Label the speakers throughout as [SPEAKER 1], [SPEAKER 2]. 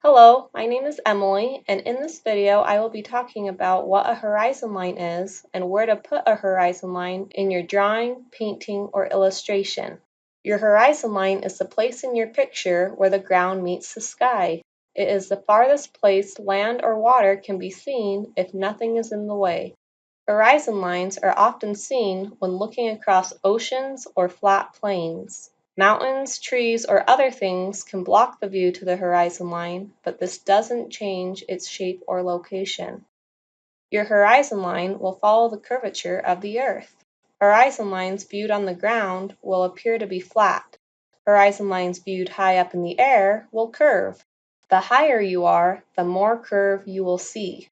[SPEAKER 1] Hello, my name is Emily, and in this video I will be talking about what a horizon line is and where to put a horizon line in your drawing, painting, or illustration. Your horizon line is the place in your picture where the ground meets the sky. It is the farthest place land or water can be seen if nothing is in the way. Horizon lines are often seen when looking across oceans or flat plains. Mountains, trees, or other things can block the view to the horizon line, but this doesn't change its shape or location. Your horizon line will follow the curvature of the Earth. Horizon lines viewed on the ground will appear to be flat. Horizon lines viewed high up in the air will curve. The higher you are, the more curve you will see.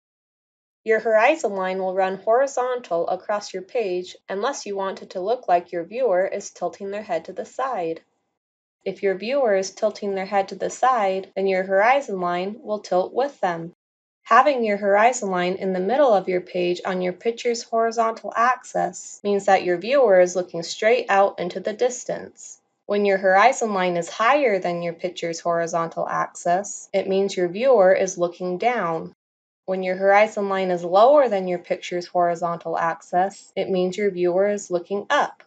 [SPEAKER 1] Your horizon line will run horizontal across your page unless you want it to look like your viewer is tilting their head to the side. If your viewer is tilting their head to the side, then your horizon line will tilt with them. Having your horizon line in the middle of your page on your picture's horizontal axis means that your viewer is looking straight out into the distance. When your horizon line is higher than your picture's horizontal axis, it means your viewer is looking down. When your horizon line is lower than your picture's horizontal axis, it means your viewer is looking up.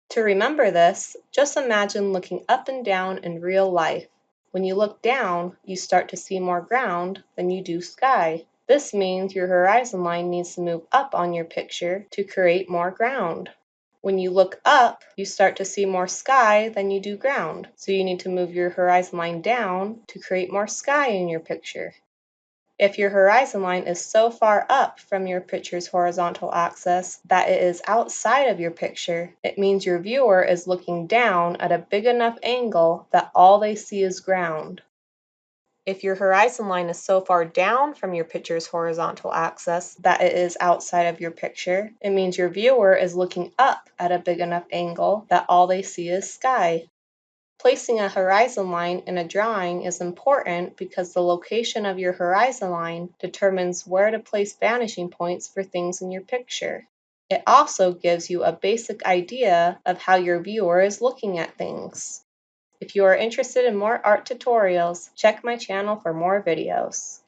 [SPEAKER 1] To remember this, just imagine looking up and down in real life. When you look down, you start to see more ground than you do sky. This means your horizon line needs to move up on your picture to create more ground. When you look up, you start to see more sky than you do ground, so you need to move your horizon line down to create more sky in your picture. If your horizon line is so far up from your picture's horizontal axis that it is outside of your picture, it means your viewer is looking down at a big enough angle that all they see is ground. If your horizon line is so far down from your picture's horizontal axis that it is outside of your picture, it means your viewer is looking up at a big enough angle that all they see is sky. Placing a horizon line in a drawing is important because the location of your horizon line determines where to place vanishing points for things in your picture. It also gives you a basic idea of how your viewer is looking at things. If you are interested in more art tutorials, check my channel for more videos.